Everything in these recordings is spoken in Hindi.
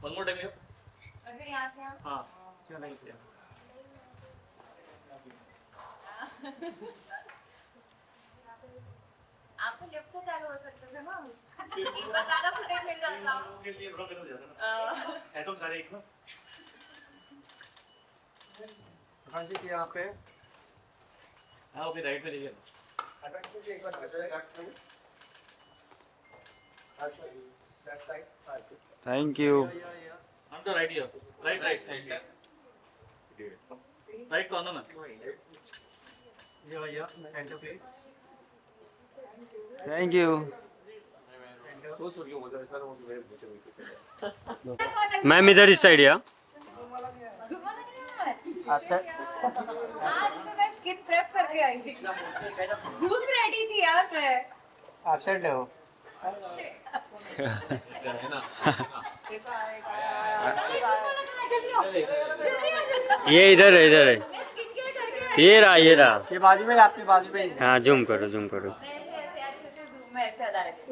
One more time here. और फिर यहाँ से हम हाँ क्यों नहीं किया आपको लेफ्ट से चालू हो सकते थे ना एक बार ज्यादा फुटेज मिल जाता के लिए थोड़ा कर जाता ना है तो सारे एक ना आकांक्षी जी यहाँ पे हाँ ओके राइट पे जाइए आकांक्षी जी एक बार थैंक यू हम तो right here right side right corner में centre please thank you ma'am इधर इस साइड या अच्छा आज तो मैं स्किन प्रेप करके आई थी जूम रेडी थी यार मैं एब्सेंट है वो ये इधर है मैं स्किन केयर करके आई ये रहा ये बाजू में आपके बाजू में ही है। हाँ जूम करो मैं ऐसे अच्छे से जूम में ऐसे अदा रखी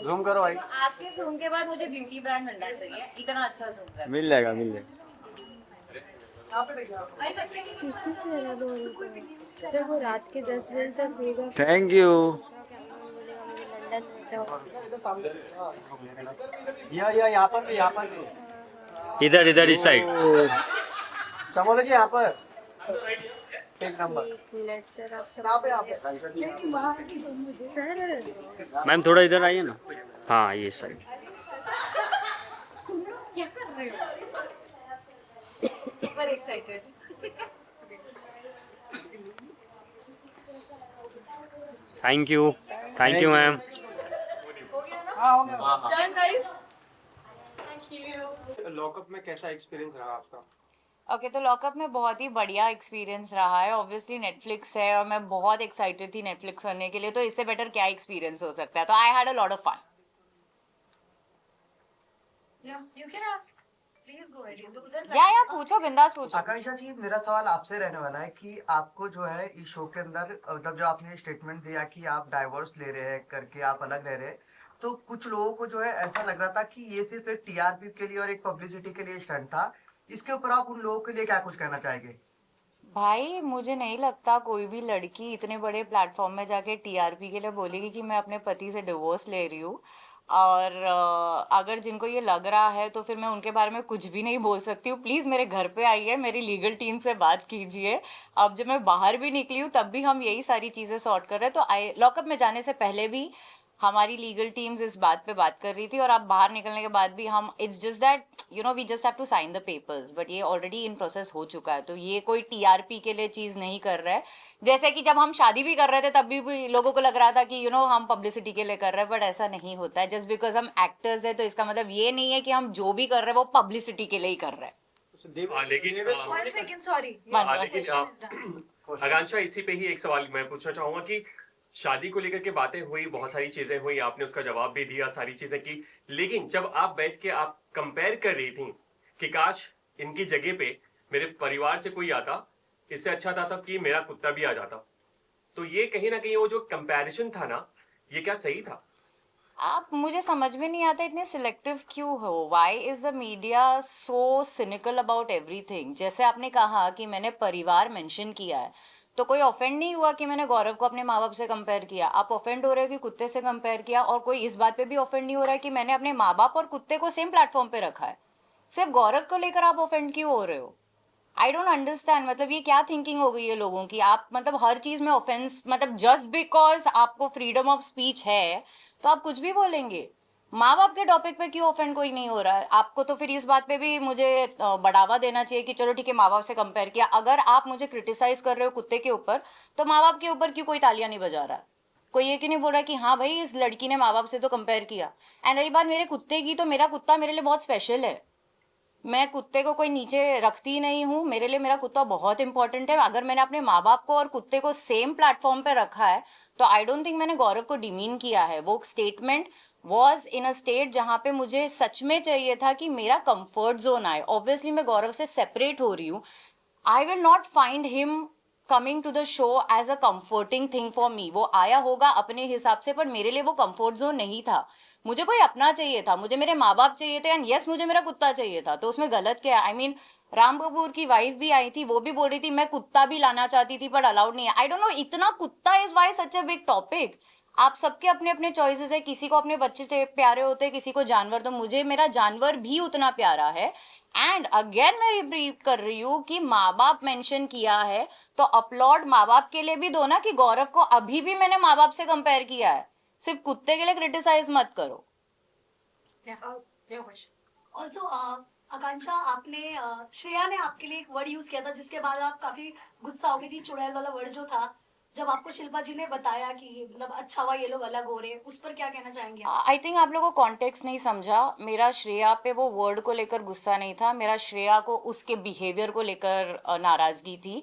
जूम करो भाई तो आपके जूम के बाद मुझे ब्यूटी ब्रांड मिलना चाहिए इतना अच्छा जूम है मिल जाएगा सर वो रात के 10 बजे तक होगा। थैंक यू या यहाँ पर भी इधर इस साइड चमोले जी यहाँ पर एक नंबर एक मिनट सर आप सब यहाँ पे सर मैम थोड़ा इधर आइए ना हाँ ये साइड क्या कर रहे हो super excited thank you ma'am हो गया ना हाँ हो गया done guys thank you lockup में कैसा एक्सपीरियंस रहा आपका ओके तो लॉकअप में बहुत ही बढ़िया एक्सपीरियंस रहा है ऑब्वियसली नेटफ्लिक्स है और मैं बहुत एक्साइटेड थी नेटफ्लिक्स करने के लिए तो इससे बेटर क्या एक्सपीरियंस हो सकता है तो I had a lot of fun या पूछो बिंदास पूछो आकांक्षा जी मेरा सवाल आपसे रहने वाला है कि आपको जो है इस शो के अंदर मतलब जो आपने स्टेटमेंट दिया कि आप डाइवोर्स ले रहे हैं करके आप अलग रह रहे हैं तो कुछ लोगों को जो है ऐसा लग रहा था कि ये सिर्फ एक टीआरपी के लिए और एक पब्लिसिटी के लिए स्टंट था इसके ऊपर आप उन लोगों के लिए क्या कुछ कहना चाहेंगे भाई मुझे नहीं लगता कोई भी लड़की इतने बड़े प्लेटफॉर्म में जाके टीआरपी के लिए बोलेगी कि मैं अपने पति से डिवोर्स ले रही हूँ और अगर जिनको ये लग रहा है तो फिर मैं उनके बारे में कुछ भी नहीं बोल सकती हूँ प्लीज़ मेरे घर पे आइए मेरी लीगल टीम से बात कीजिए अब जब मैं बाहर भी निकली हूँ तब भी हम यही सारी चीज़ें सॉर्ट कर रहे हैं तो लॉकअप में जाने से पहले भी हमारी लीगल टीम्स इस बात पे बात कर रही थी और अब बाहर निकलने के बाद भी हम it's just that we just have to sign the papers but ये ऑलरेडी इन प्रोसेस हो चुका है तो ये कोई टीआरपी के लिए चीज नहीं कर रहा है जैसे कि जब हम शादी भी कर रहे थे तब भी लोगों को लग रहा था कि हम पब्लिसिटी के लिए कर रहे हैं बट ऐसा नहीं होता है जस्ट बिकॉज हम एक्टर्स है तो इसका मतलब ये नहीं है कि हम जो भी कर रहे हैं वो पब्लिसिटी के लिए ही कर रहे हैं लेकिन आकांक्षा इसी पे ही एक सवाल मैं पूछना चाहूंगा कि शादी को लेकर के बातें हुई बहुत सारी चीजें हुई आपने उसका जवाब भी दिया सारी चीजें की लेकिन जब आप बैठ के आप कंपेयर कर रही थी कि काश इनकी जगह पे मेरे परिवार से कोई आता इससे अच्छा था तब कि मेरा कुत्ता भी आ जाता तो ये कहीं ना कहीं वो जो कंपैरिजन था ना ये क्या सही था आप मुझे समझ में नहीं आता इतने सिलेक्टिव क्यों हो why is the media so cynical about everything जैसे आपने कहा कि मैंने परिवार मेंशन किया है तो कोई ऑफेंड नहीं हुआ कि मैंने गौरव को अपने माँ बाप से कंपेयर किया आप ऑफेंड हो रहे हो कि कुत्ते से कंपेयर किया और कोई इस बात पे भी ऑफेंड नहीं हो रहा है कि मैंने अपने माँ बाप और कुत्ते को सेम प्लेटफॉर्म पे रखा है सिर्फ गौरव को लेकर आप ऑफेंड क्यों हो रहे हो आई डोंट अंडरस्टैंड मतलब ये क्या थिंकिंग हो गई है लोगों की आप मतलब हर चीज में ऑफेंस मतलब जस्ट बिकॉज आपको फ्रीडम ऑफ स्पीच है तो आप कुछ भी बोलेंगे माँ बाप के टॉपिक पे क्यों ऑफेंड कोई नहीं हो रहा है आपको तो फिर इस बात पे भी मुझे बढ़ावा देना चाहिए कि चलो ठीक है माँ बाप से कंपेयर किया अगर आप मुझे क्रिटिसाइज कर रहे हो कुत्ते के ऊपर तो माँ बाप के ऊपर क्यों कोई तालियां नहीं बजा रहा है कोई ये क्यों नहीं बोल रहा कि हाँ भाई इस लड़की ने माँ बाप से तो कंपेयर किया एंड रही बात मेरे कुत्ते की तो मेरा कुत्ता मेरे लिए बहुत स्पेशल है मैं कुत्ते को कोई नीचे रखती ही नहीं हूँ मेरे लिए मेरा कुत्ता बहुत इंपॉर्टेंट है अगर मैंने अपने माँ बाप को और कुत्ते को सेम प्लेटफॉर्म पे रखा है तो आई डोंट थिंक मैंने गौरव को डिमीन किया है वो statement was in a state जहाँ पे मुझे सच में चाहिए था कि मेरा कंफर्ट जोन आए ऑब्वियसली मैं गौरव से सेपरेट हो रही हूँ I will not find him coming to the show as a comforting thing for me वो आया होगा अपने हिसाब से पर मेरे लिए वो कंफर्ट जोन नहीं था मुझे कोई अपना चाहिए था, मुझे मेरे माँ बाप चाहिए थे, एंड यस मुझे मेरा कुत्ता चाहिए था, तो उसमें गलत क्या है? आई मीन राम कपूर की वाइफ भी आई थी, वो भी बोल रही थी मैं कुत्ता भी लाना चाहती थी पर अलाउड नहीं है। आई डोंट नो, इतना कुत्ता is why such a big topic. आप सबके अपने अपने चॉइसेस है, किसी को अपने बच्चे से प्यारे होते हैं, किसी को जानवर, तो मुझे मेरा जानवर भी उतना प्यारा है। एंड अगेन मैं रिपीट कर रही हूँ कि माँ बाप मेंशन किया है तो अपलॉड माँ बाप के लिए भी दो ना, कि गौरव को अभी भी मैंने माँ बाप से कंपेयर किया है, सिर्फ कुत्ते के लिए क्रिटिसाइज मत करो। ऑल्सो आकांक्षा, आपने श्रेया ने आपके लिए एक वर्ड यूज किया था जिसके बाद आप काफी गुस्सा हो गई थी, चुड़ैल वाला वर्ड जो था, जब आपको शिल्पा जी ने बताया कि मतलब अच्छा हुआ ये लोग अलग हो रहे हैं, उस पर क्या कहना चाहेंगे आप? आई थिंक आप लोगों को कॉन्टेक्स्ट नहीं समझा। मेरा श्रेया पे वो वर्ड को लेकर गुस्सा नहीं था, मेरा श्रेया को उसके बिहेवियर को लेकर नाराजगी थी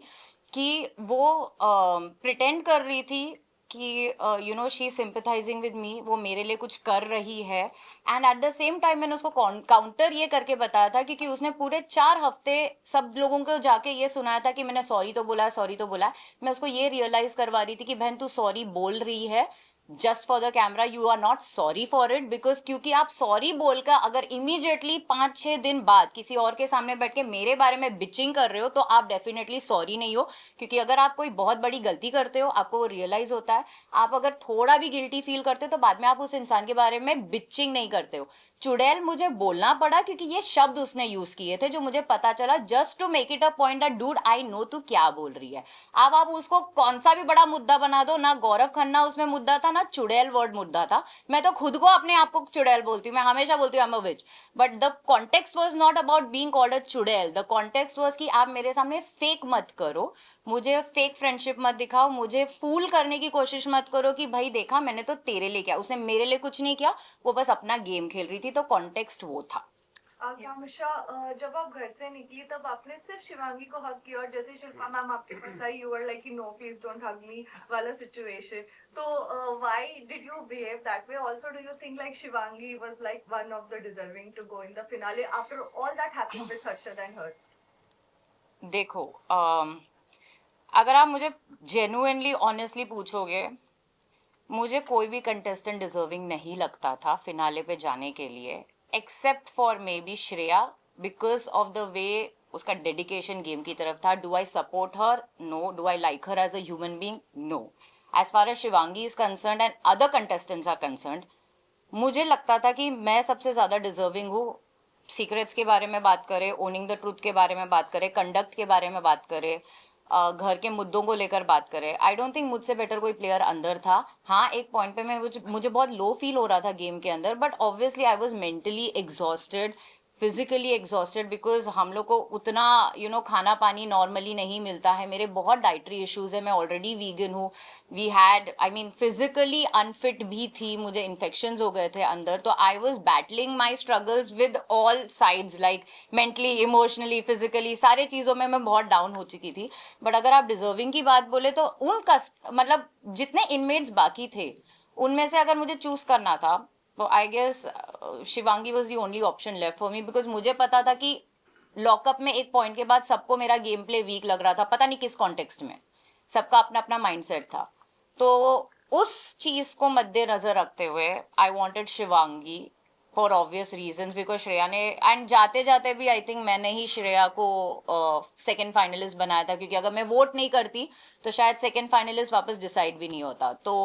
कि वो प्रिटेंड कर रही थी कि you know she sympathising with me, वो मेरे लिए कुछ कर रही है। And at the same time मैंने उसको काउंटर ये करके बताया था, क्योंकि उसने पूरे 4 हफ्ते सब लोगों को जाके ये सुनाया था कि मैंने सॉरी तो बोला है, सॉरी तो बोला है। मैं उसको ये रियलाइज करवा रही थी कि बहन तू सॉरी बोल रही है just for the camera, you are not sorry for it, because क्योंकि आप सॉरी बोलकर अगर इमीडिएटली 5-6 दिन बाद किसी और के सामने बैठ के मेरे बारे में बिचिंग कर रहे हो तो आप डेफिनेटली सॉरी नहीं हो। क्योंकि अगर आप कोई बहुत बड़ी गलती करते हो, आपको वो रियलाइज होता है, आप अगर थोड़ा भी गिल्टी फील करते हो तो बाद में आप उस इंसान के बारे में बिचिंग नहीं करते हो। चुड़ैल मुझे बोलना पड़ा क्योंकि ये शब्द उसने यूज किए थे जो मुझे पता चला, just to make it a point that dude I know तू क्या बोल रही है। अब आप उसको कौन सा भी बड़ा मुद्दा बना दो, ना गौरव खन्ना उसमें मुद्दा था, ना चुड़ैल वर्ड मुद्दा था। मैं तो खुद को अपने आप को चुड़ैल बोलती हूँ, मैं हमेशा बोलती हूँ I am a witch, but the context was not about being called a चुड़ैल। द कॉन्टेक्स्ट वाज कि आप मेरे सामने फेक मत करो, मुझे फेक फ्रेंडशिप मत दिखाओ, मुझे फूल करने की कोशिश मत करो कि भाई देखा मैंने तो तेरे लिए किया, उसने मेरे लिए कुछ नहीं किया, वो बस अपना गेम खेल रही थी। तो कॉन्टेक्स्ट वो था। आकांक्षा, जब आप घर से निकली तब आपने सिर्फ शिवांगी को हक किया, और जैसे शिल्पा मैम आपके पास आई, you were like no please don't hug me वाला सिचुएशन, तो why did you behave that way? Also do you think like Shivangi was like one of the deserving to go in the finale after all that happened with Harshad and her? देखो अगर आप मुझे जेन्युइनली ऑनेस्टली पूछोगे, मुझे कोई भी कंटेस्टेंट डिजर्विंग नहीं लगता था फिनाले पे जाने के लिए, except for maybe Shreya, because of the way उसका डेडिकेशन गेम की तरफ था। Do I support her? No. Do I like her as a human being? No. As far as Shivangi is concern and other contestants are concern, मुझे लगता था कि मैं सबसे ज्यादा डिजर्विंग हूँ। सीक्रेट्स के बारे में बात करें, ओनिंग द ट्रूथ के बारे में बात करें, कंडक्ट के बारे में बात करें, घर के मुद्दों को लेकर बात करें, आई डोंट थिंक मुझसे बेटर कोई प्लेयर अंदर था। हाँ, एक पॉइंट पे मुझे बहुत लो फील हो रहा था गेम के अंदर, but obviously I was mentally exhausted, physically exhausted, because हम लोग को उतना खाना पानी नॉर्मली नहीं मिलता है। मेरे बहुत डाइटरी इश्यूज है, मैं ऑलरेडी वीगन हूँ। वी हैड फिजिकली अनफिट भी थी, मुझे इन्फेक्शंस हो गए थे अंदर, तो I was battling my struggles with all sides, like mentally, emotionally, physically, सारे चीज़ों में मैं बहुत डाउन हो चुकी थी। बट अगर आप डिजर्विंग की बात बोले तो मतलब जितने इनमेट्स बाकी थे उनमें से अगर मुझे चूज करना था तो I guess Shivangi was the only option left for me, because मुझे पता था कि लॉकअप में एक पॉइंट के बाद सबको मेरा गेम प्ले वीक लग रहा था, पता नहीं किस कॉन्टेक्स्ट में, सबका अपना अपना माइंडसेट था। तो उस चीज को मद्देनजर रखते हुए I wanted Shivangi for obvious reasons, because Shreya ने, एंड जाते जाते भी आई थिंक मैंने ही श्रेया को सेकंड फाइनलिस्ट बनाया था, क्योंकि अगर मैं वोट नहीं करती तो शायद सेकंड फाइनलिस्ट वापस डिसाइड भी नहीं होता। तो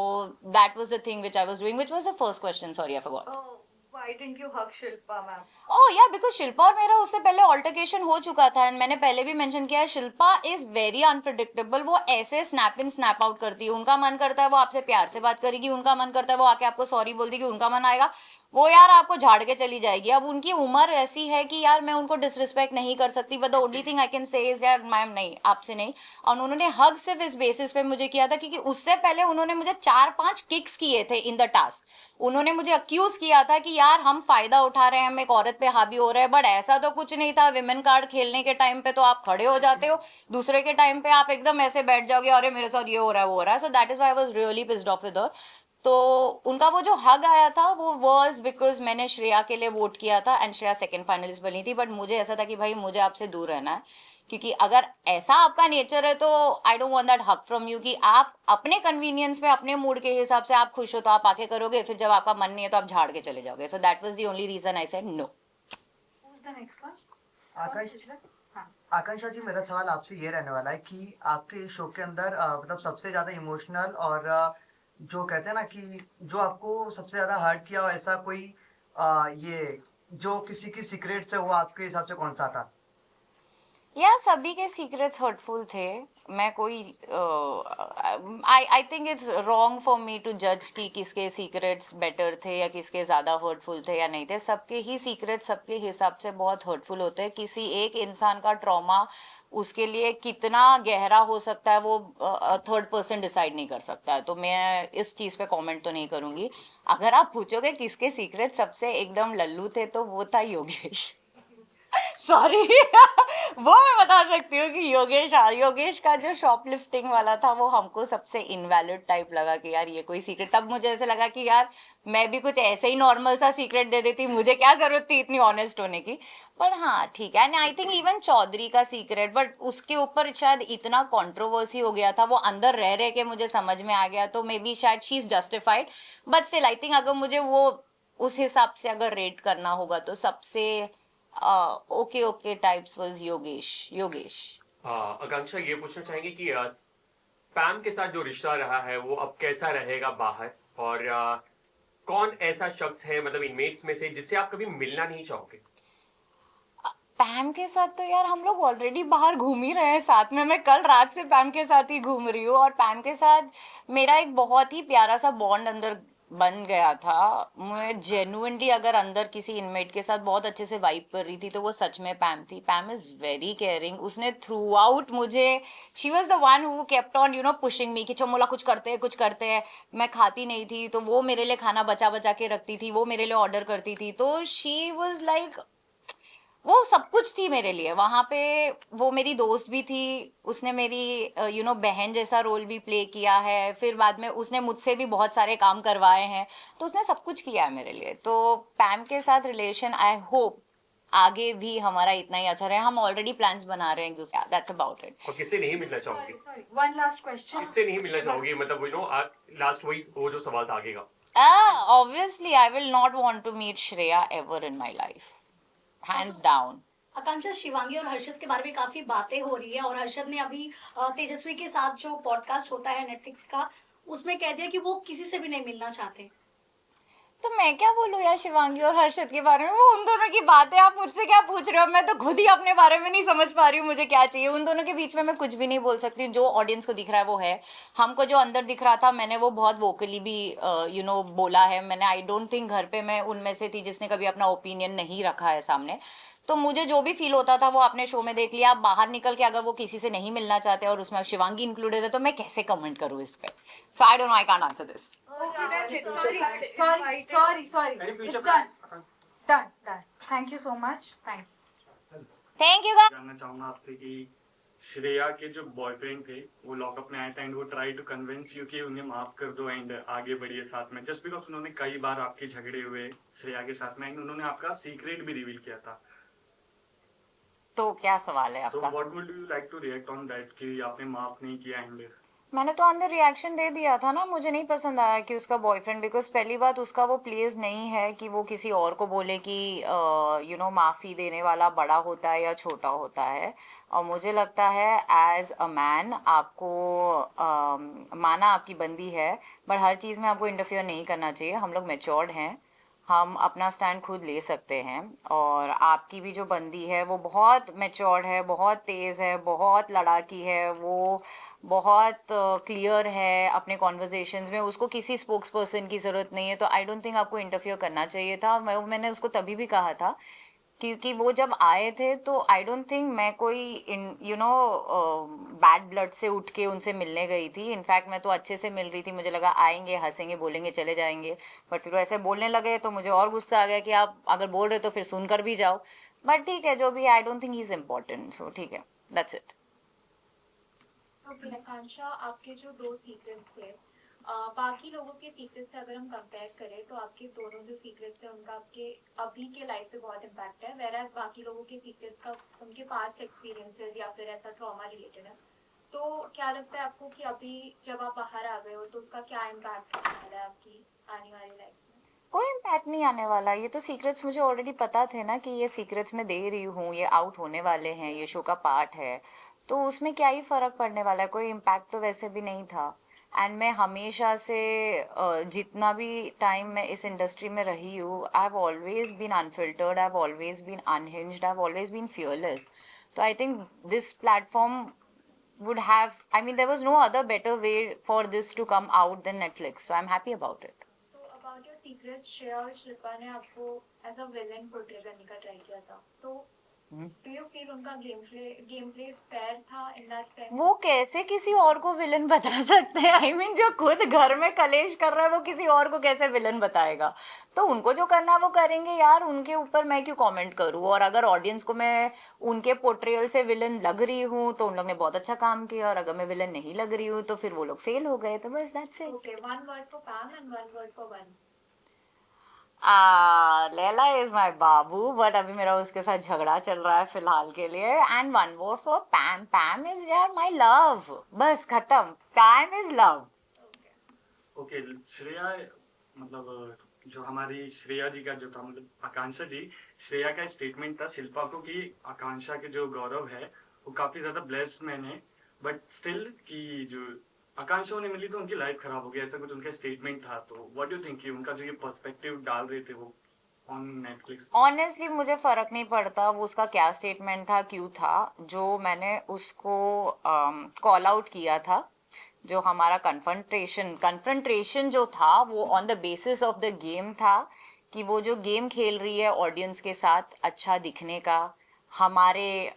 that was the thing which I was doing, which was the first question, sorry I forgot. Why didn't you hug Shilpa ma'am? ओह या, बिकॉज शिल्पा और मेरा उससे पहले ऑल्टरकेशन हो चुका था, एंड मैंने पहले भी मेंशन किया है, शिल्पा इज वेरी अनप्रिडिक्टेबल। वो ऐसे स्नैप इन स्नैप आउट करती है, उनका मन करता है वो आपसे प्यार से बात करेगी, उनका मन करता है वो आके आपको सॉरी बोल देगी, उनका मन आएगा वो यार आपको झाड़ के चली जाएगी। अब उनकी उम्र ऐसी है कि यार मैं उनको डिसरिस्पेक्ट नहीं कर सकती, but the only thing I can say is यार मैम नहीं, आपसे नहीं। और उन्होंने हग सिर्फ इस बेसिस पे मुझे किया था क्योंकि उससे पहले उन्होंने मुझे 4-5 किक्स किए थे इन द टास्क। उन्होंने मुझे अक्यूज किया था कि यार हम फायदा उठा रहे हैं, हम एक औरत पे हावी हो रहे हैं, बट ऐसा तो कुछ नहीं था। विमेन कार्ड खेलने के टाइम पे तो आप खड़े हो जाते हो, दूसरे के टाइम पे आप एकदम ऐसे बैठ जाओगे, अरे मेरे साथ ये हो रहा है वो हो रहा है। So that is why I was really pissed off with her. तो उनका वो जो हग आया था वो वाज बिकॉज मैंने श्रेया के लिए वोट किया था एंड श्रेया सेकंड फाइनलिस्ट बनी थी, बट मुझे ऐसा था कि भाई मुझे आपसे दूर रहना है, क्योंकि अगर ऐसा आपका नेचर है तो आई डोंट वांट दैट हक फ्रॉम यू कि आप अपने कन्वीनियंस पे अपने मूड के हिसाब से आप खुश हो तो आप आके करोगे, फिर जब आपका मन नहीं है तो आप झाड़ के चले जाओगे. So that was the only reason I said no. The next one Akanksha ji, मेरा सवाल आपसे ये रहने वाला है कि आपके इस शो के अंदर मतलब सबसे ज्यादा इमोशनल और जो कहते हैं ना कि जो आपको सबसे ज्यादा हर्ट किया हो, ऐसा कोई ये जो किसी की सीक्रेट्स है, वो आपके हिसाब से कौन सा था? या सभी के सीक्रेट्स हर्टफुल थे. मैं कोई I think it's wrong for me to जज कि किसके सीक्रेट्स बेटर थे या किसके ज़्यादा हर्टफुल थे या नहीं थे. सबके ही सीक्रेट्स सबके हिसाब से बहुत हर्टफुल होते हैं. किसी एक इंसान का ट्रॉमा उसके लिए कितना गहरा हो सकता है वो थर्ड पर्सन डिसाइड नहीं कर सकता है. तो मैं इस चीज़ पे कमेंट तो नहीं करूँगी. अगर आप पूछोगे किसके सीक्रेट सबसे एकदम लल्लू थे तो वो था योगेश. सॉरी वो मैं बता सकती हूँ कि योगेश का जो शॉपलिफ्टिंग वाला था वो हमको सबसे इनवैलिड टाइप लगा कि यार ये कोई सीक्रेट. तब मुझे ऐसे लगा कि यार मैं भी कुछ ऐसे ही नॉर्मल सा सीक्रेट दे देती, मुझे क्या जरूरत थी इतनी ऑनेस्ट होने की. पर हाँ ठीक है. And I think even Chaudhary का सीक्रेट, बट उसके ऊपर शायद इतना कंट्रोवर्सी हो गया था, वो अंदर रह रहे के मुझे समझ में आ गया, तो मे बी शायद she is justified. But still I think अगर मुझे वो उस हिसाब से अगर रेट करना होगा तो सबसे ओके टाइप्स वाज योगेश. आकांक्षा ये पूछना चाहेंगे कि पैम के साथ जो रिश्ता रहा है वो अब कैसा रहेगा बाहर, और कौन ऐसा शख्स है मतलब इनमेट्स में से जिससे आप कभी मिलना नहीं चाहोगे? पैम के साथ तो यार हम लोग ऑलरेडी बाहर घूम ही रहे हैं साथ में. मैं कल रात से पैम के साथ ही घूम रही हूँ और पैम के साथ मेरा एक बहुत ही प्यारा सा बॉन्ड अंदर बन गया था. मैं जेन्युइनली अगर अंदर किसी इनमेट के साथ बहुत अच्छे से वाइब कर रही थी तो वो सच में पैम थी. पैम इज वेरी केयरिंग. उसने थ्रू आउट मुझे, she was the one who kept on you know pushing me कि चमोला कुछ करते हैं. मैं खाती नहीं थी तो वो मेरे लिए खाना बचा बचा के रखती थी, वो मेरे लिए ऑर्डर करती थी. तो शी वॉज लाइक वो सब कुछ थी मेरे लिए वहां पे. वो मेरी दोस्त भी थी, उसने मेरी यू नो बहन जैसा रोल भी प्ले किया है. फिर बाद में उसने मुझसे भी बहुत सारे काम करवाए हैं, तो उसने सब कुछ किया है मेरे लिए. तो पैम के साथ रिलेशन आई होप आगे भी हमारा इतना ही अच्छा रहे. हम ऑलरेडी प्लान्स बना रहे हैं एक दूसरे. That's about it. और किससे नहीं मिलना चाहोगे? One last question. किससे नहीं मिलना चाहोगे, मतलब यू नो लास्ट वही वो जो सवाल था आगे का. Obviously I will not want to meet Shreya ever in my life, hands down. Akanksha, Shivangi और हर्षद के बारे में काफी बातें हो रही है और हर्षद ने अभी तेजस्वी के साथ जो पॉडकास्ट होता है नेटफ्लिक्स का, उसमें कह दिया कि वो किसी से भी नहीं मिलना चाहते. तो मैं क्या बोलूं यार शिवांगी और हर्षद के बारे में. वो उन दोनों की बातें आप मुझसे क्या पूछ रहे हो? मैं तो खुद ही अपने बारे में नहीं समझ पा रही हूँ मुझे क्या चाहिए. उन दोनों के बीच में मैं कुछ भी नहीं बोल सकती. जो ऑडियंस को दिख रहा है वो है. हमको जो अंदर दिख रहा था मैंने वो बहुत वोकली भी यू नो बोला है मैंने. आई डोंट थिंक घर पे मैं उनमें से थी जिसने कभी अपना ओपिनियन नहीं रखा है सामने. तो मुझे जो भी फील होता था वो आपने शो में देख लिया. आप बाहर निकल के अगर वो किसी से नहीं मिलना चाहते और उसमें शिवांगी इंक्लूडेड है तो मैं कैसे कमेंट करूँ इस पे. So I don't know, I can't answer this. Okay, that's it. Sorry. It's done. Thank you so much. Thank you guys. जानना चाहूंगा आपसे कि श्रेया के जो बॉयफ्रेंड थे वो लॉकअप में आए थे एंड वो ट्राई टू कन्विंस यू कि उन्हें माफ कर दो एंड आगे बढ़िए साथ में, जस्ट बिकॉज उन्होंने कई बार आपके झगड़े हुए श्रेया के साथ में एंड उन्होंने आपका सीक्रेट भी रिवील किया था. तो क्या सवाल है तो आपका? What would you like to react on that कि आपने माफ नहीं किया एंड मैंने तो अंदर रिएक्शन दे दिया था ना. मुझे नहीं पसंद आया कि उसका बॉयफ्रेंड, बिकॉज पहली बात उसका वो प्लेस नहीं है कि वो किसी और को बोले कि यू नो माफ़ी देने वाला बड़ा होता है या छोटा होता है. और मुझे लगता है एज अ मैन आपको माना आपकी बंदी है, बट हर चीज़ में आपको इंटरफियर नहीं करना चाहिए. हम लोग मेच्योर्ड हैं, हम अपना स्टैंड खुद ले सकते हैं. और आपकी भी जो बंदी है वो बहुत मेच्योर्ड है, बहुत तेज़ है, बहुत लड़ाकी है, वो बहुत क्लियर है अपने कॉन्वर्जेशंस में. उसको किसी स्पोक्स पर्सन की ज़रूरत नहीं है. तो आई डोंट थिंक आपको इंटरफियर करना चाहिए था. मैंने उसको तभी भी कहा था क्योंकि वो जब आए थे तो आई डोंट थिंक मैं कोई यू नो बैड ब्लड से उठ के उनसे मिलने गई थी. इनफैक्ट मैं तो अच्छे से मिल रही थी. मुझे लगा आएंगे, हंसेंगे, बोलेंगे, चले जाएंगे. बट फिर वो ऐसे बोलने लगे तो मुझे और गुस्सा आ गया कि आप अगर बोल रहे तो फिर सुनकर भी जाओ. बट ठीक है, जो भी, I don't think he is important. So ठीक है, दैट्स इट. आकांक्षा, आपके जो 2 सीक्रेट्स थे बाकी लोगों के सीक्रेट से अगर हम कंपेयर करें तो आपके दोनों जो सीक्रेट्स थे उनका आपके अभी के लाइफ पे बहुत इम्पैक्ट है, वेराज बाकी लोगों के सीक्रेट्स का उनके पास्ट एक्सपीरियंसेस या फिर ऐसा ट्रॉमा रिलेटेड है। तो क्या लगता है आपको कि अभी जब आप बाहर आ गए हो तो उसका क्या इम्पैक्ट होने वाला है आपकी आने वाली लाइफ में? कोई इम्पैक्ट नहीं आने वाला। ये तो सीक्रेट्स मुझे ऑलरेडी पता थे ना कि ये सीक्रेट्स मैं दे रही हूँ, ये आउट होने वाले हैं, ये शो का पार्ट है, तो उसमें क्या ही फर्क पड़ने वाला है। कोई इम्पैक्ट तो वैसे भी नहीं था। एंड मैं हमेशा से जितना भी टाइम मैं इस इंडस्ट्री में रही हूँ, I have always been unfiltered, I have always been unhinged, I have always been fearless. तो I think this platform would have, I mean, there was no other better way for this to come out than Netflix, so I'm happy about it. So about your secret, Shreya और शिल्पा ने आपको एज अ विलेन पोर्ट्रे करने का ट्राई किया था, तो डू यू फील उनका गेम प्ले फेयर था इन दैट सेंस? वो कैसे किसी और को विलन बता सकते हैं? आई मीन जो खुद घर में कलेश कर रहा है वो किसी और को कैसे विलन बताएगा? तो उनको जो करना है वो करेंगे यार, उनके ऊपर मैं क्यों कमेंट करूं? और अगर ऑडियंस को मैं उनके पोर्ट्रेयल से विलन लग रही हूँ तो उन लोग ने बहुत अच्छा काम किया, और अगर मैं विलन नहीं लग रही हूँ तो फिर वो लोग फेल हो गए। तो बस that's it. Okay, one word for पैम and one word for one. Laila is my Babu, but अभी मेरा उसके साथ झगड़ा चल रहा है फिलहाल के लिए। And one more for पैम, पैम is यार माई लव, बस खत्म, पैम इज लव। ओके, श्रेया मतलब जो हमारी श्रेया जी का जो था, मतलब आकांक्षा जी, श्रेया का स्टेटमेंट था शिल्पा को कि आकांक्षा के जो गौरव है वो काफी ज्यादा ब्लेस्ड मैन है, बट स्टिल कि जो आकांक्षा उन्हें मिली तो उनकी लाइफ खराब हो गई, ऐसा कुछ उनका स्टेटमेंट था। तो व्हाट डू यू थिंक कि उनका जो ये पर्सपेक्टिव डाल रहे थे वो ऑन नेटफ्लिक्स? ऑनेस्टली मुझे फर्क नहीं पड़ता वो उसका क्या स्टेटमेंट था, क्यों था। जो मैंने उसको कॉल आउट किया था, जो हमारा कन्फ्रंटेशन जो था वो on the basis of the game था, कि वो जो गेम खेल रही है ऑडियंस के साथ अच्छा दिखने का, हमारे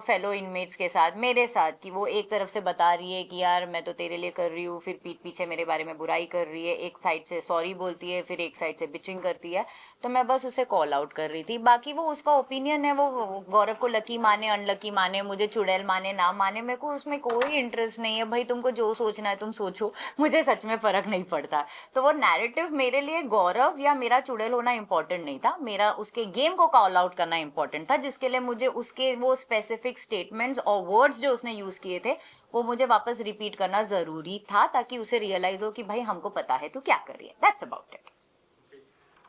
फेलो इनमेट्स के साथ, मेरे साथ, कि वो एक तरफ से बता रही है कि यार मैं तो तेरे लिए कर रही हूँ, फिर पीठ पीछे मेरे बारे में बुराई कर रही है, एक साइड से सॉरी बोलती है, फिर एक साइड से बिचिंग करती है। तो मैं बस उसे कॉल आउट कर रही थी। बाकी वो उसका ओपिनियन है, वो गौरव को लकी माने अनलकी माने, मुझे चुड़ैल माने ना माने, मेरे को उसमें कोई इंटरेस्ट नहीं है। भाई तुमको जो सोचना है तुम सोचो, मुझे सच में फर्क नहीं पड़ता। तो वो नैरेटिव मेरे लिए गौरव या मेरा चुड़ैल होना इंपॉर्टेंट नहीं था, मेरा उसके गेम को कॉल आउट करना इंपॉर्टेंट था, जिसके लिए मुझे उसके वो स्पेसिफिक स्टेटमेंट्स और वर्ड्स जो उसने यूज किए थे वो मुझे वापस रिपीट करना जरूरी था, ताकि उसे रियलाइज हो कि भाई हमको पता है तू क्या कर रही है। That's about it.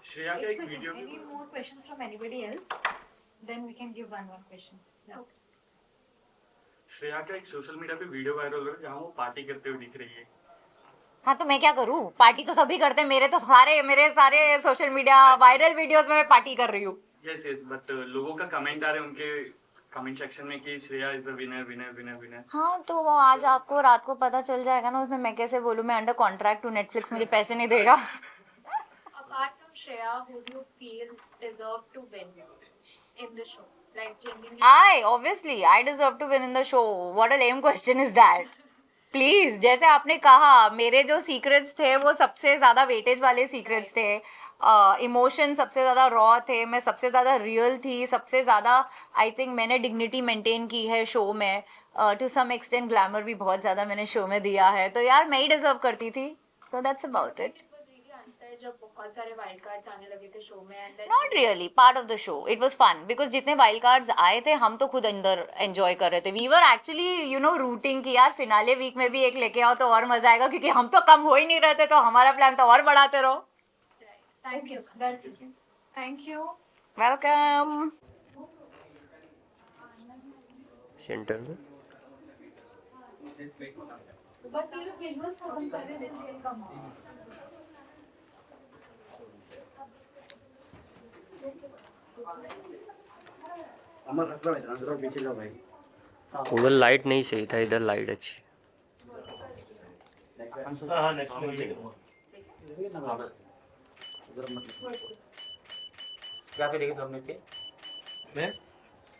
श्रेया का एक video Any more questions from anybody else? Then we can give one question. Yeah. Shreya का एक सोशल मीडिया पे वीडियो वायरल हो रहा है जहाँ वो पार्टी करते हुए दिख रही है। हाँ तो मैं क्या करूँ? पार्टी तो सभी करते हैं, मेरे सारे सोशल मीडिया वायरल वीडियोस में मैं पार्टी कर रही हूँ। यस यस, बट लोगों का कमेंट आ रहे हैं उनके कमेंट सेक्शन में कि Shreya is the winner winner winner winner. हाँ तो वो आज आपको रात को पता चल जाएगा ना, उसमें मैं कैसे बोलूँ? मैं अंडर कॉन्ट्रैक्ट हूँ, नेटफ्लिक्स मुझे पैसे नहीं देगा। Apart from Shreya, who do you feel deserve to win in the show? Like genuinely. Obviously I deserve to win in the show. What a lame question is that? Please, जैसे आपने कहा मेरे जो सीक्रेट्स थे वो सबसे ज्यादा वेटेज वाले सीक्रेट्स थे, इमोशन सबसे ज्यादा रॉ थे, मैं सबसे ज्यादा रियल थी, सबसे ज्यादा आई थिंक मैंने डिग्निटी मेंटेन की है शो में, टू सम एक्सटेंट ग्लैमर भी बहुत ज्यादा मैंने शो में दिया है, तो यार मैं ही डिजर्व करती थी। So that's about it. जब बहुत सारे वाइल्ड कार्ड्स आने लगे थे शो में, and not really part of the show, it was fun because जितने वाइल्ड कार्ड्स आए थे हम तो खुद अंदर एंजॉय कर रहे थे। वी वर एक्चुअली रूटिंग की यार फिनाले वीक में भी एक लेके आओ तो और मजा आएगा, क्योंकि हम तो कम हो ही नहीं रहे थे, तो हमारा प्लान तो और बढ़ाते रहो। Thank you, that's it, thank you, welcome. Centre में बस ये लोग विजुअल्स खत्म कर रहे थे, कम उधर लाइट नहीं सही था, इधर लाइट अच्छी। क्या करेगी सबने के? मैं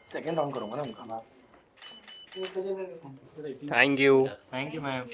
सेकंड राउंड करूंगा ना उनका। Thank you ma'am.